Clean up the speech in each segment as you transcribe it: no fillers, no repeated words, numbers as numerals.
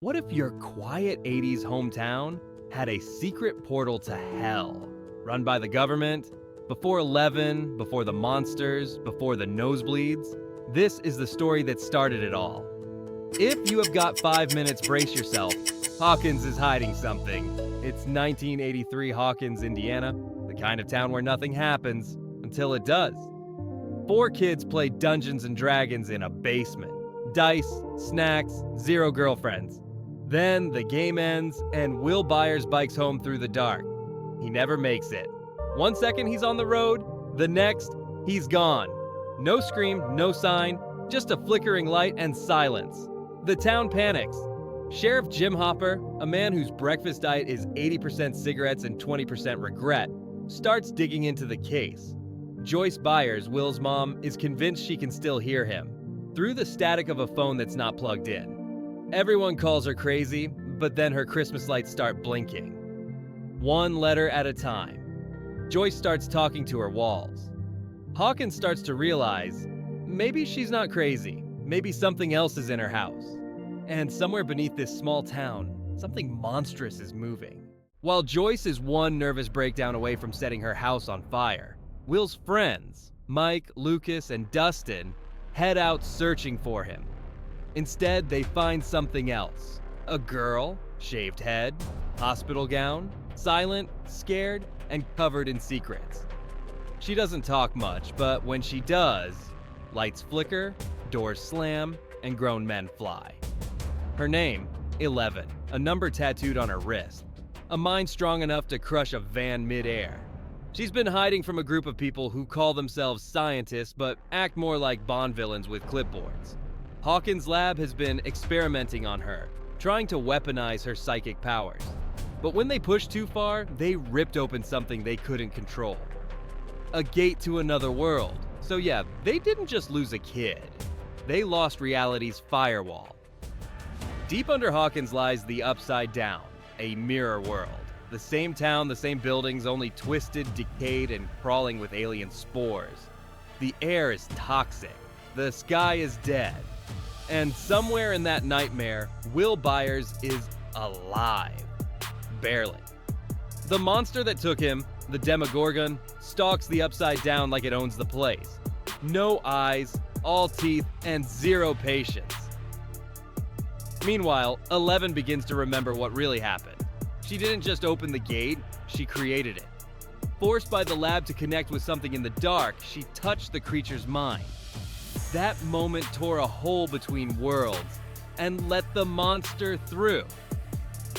What if your quiet 80s hometown had a secret portal to hell? Run by the government? Before 11, before the monsters, before the nosebleeds? This is the story that started it all. If you have got 5 minutes, brace yourself. Hawkins is hiding something. It's 1983 Hawkins, Indiana, the kind of town where nothing happens until it does. 4 kids play Dungeons and Dragons in a basement. Dice, snacks, 0 girlfriends. Then the game ends, and Will Byers bikes home through the dark. He never makes it. 1 second he's on the road, the next, he's gone. No scream, no sign, just a flickering light and silence. The town panics. Sheriff Jim Hopper, a man whose breakfast diet is 80% cigarettes and 20% regret, starts digging into the case. Joyce Byers, Will's mom, is convinced she can still hear him, through the static of a phone that's not plugged in. Everyone calls her crazy, but then her Christmas lights start blinking. 1 letter at a time. Joyce starts talking to her walls. Hawkins starts to realize, maybe she's not crazy. Maybe something else is in her house. And somewhere beneath this small town, something monstrous is moving. While Joyce is one nervous breakdown away from setting her house on fire, Will's friends, Mike, Lucas, and Dustin, head out searching for him. Instead, they find something else. A girl, shaved head, hospital gown, silent, scared, and covered in secrets. She doesn't talk much, but when she does, lights flicker, doors slam, and grown men fly. Her name, 11, a number tattooed on her wrist. A mind strong enough to crush a van mid-air. She's been hiding from a group of people who call themselves scientists but act more like Bond villains with clipboards. Hawkins' lab has been experimenting on her, trying to weaponize her psychic powers. But when they pushed too far, they ripped open something they couldn't control. A gate to another world. So yeah, they didn't just lose a kid. They lost reality's firewall. Deep under Hawkins lies the Upside Down, a mirror world. The same town, the same buildings, only twisted, decayed, and crawling with alien spores. The air is toxic. The sky is dead. And somewhere in that nightmare, Will Byers is alive. Barely. The monster that took him, the Demogorgon, stalks the Upside Down like it owns the place. No eyes, all teeth, and 0 patience. Meanwhile, 11 begins to remember what really happened. She didn't just open the gate, she created it. Forced by the lab to connect with something in the dark, she touched the creature's mind. That moment tore a hole between worlds and let the monster through.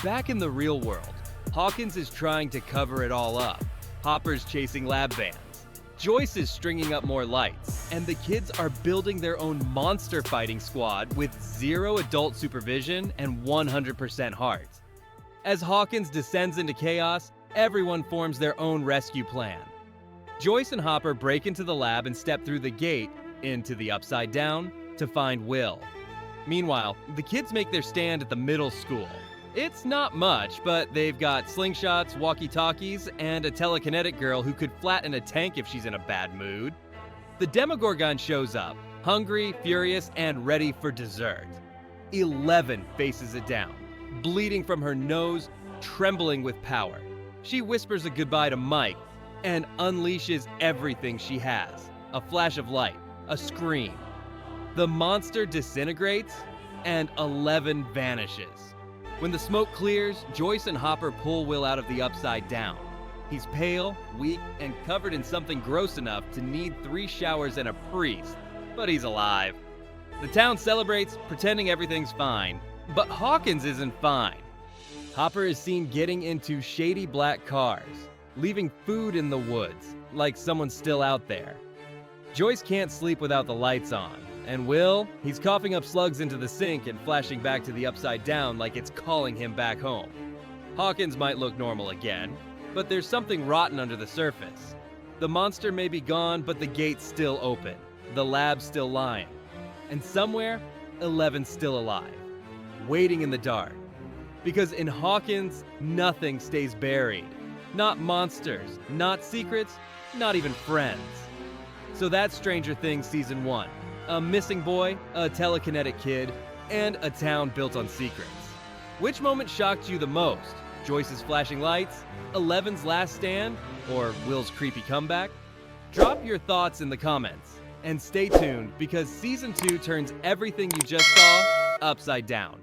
Back in the real world, Hawkins is trying to cover it all up. Hopper's chasing lab vans. Joyce is stringing up more lights, and the kids are building their own monster fighting squad with 0 adult supervision and 100% heart. As Hawkins descends into chaos, everyone forms their own rescue plan. Joyce and Hopper break into the lab and step through the gate into the Upside Down to find Will. Meanwhile, the kids make their stand at the middle school. It's not much, but they've got slingshots, walkie-talkies, and a telekinetic girl who could flatten a tank if she's in a bad mood. The Demogorgon shows up, hungry, furious, and ready for dessert. 11 faces it down, bleeding from her nose, trembling with power. She whispers a goodbye to Mike and unleashes everything she has. A flash of light, a scream. The monster disintegrates, and 11 vanishes. When the smoke clears, Joyce and Hopper pull Will out of the Upside Down. He's pale, weak, and covered in something gross enough to need 3 showers and a priest, but he's alive. The town celebrates, pretending everything's fine, but Hawkins isn't fine. Hopper is seen getting into shady black cars, leaving food in the woods, like someone's still out there. Joyce can't sleep without the lights on. And Will, he's coughing up slugs into the sink and flashing back to the Upside Down like it's calling him back home. Hawkins might look normal again, but there's something rotten under the surface. The monster may be gone, but the gate's still open. The lab's still lying. And somewhere, 11's still alive, waiting in the dark. Because in Hawkins, nothing stays buried. Not monsters, not secrets, not even friends. So that's Stranger Things Season 1. A missing boy, a telekinetic kid, and a town built on secrets. Which moment shocked you the most? Joyce's flashing lights, Eleven's last stand, or Will's creepy comeback? Drop your thoughts in the comments. And stay tuned because Season 2 turns everything you just saw upside down.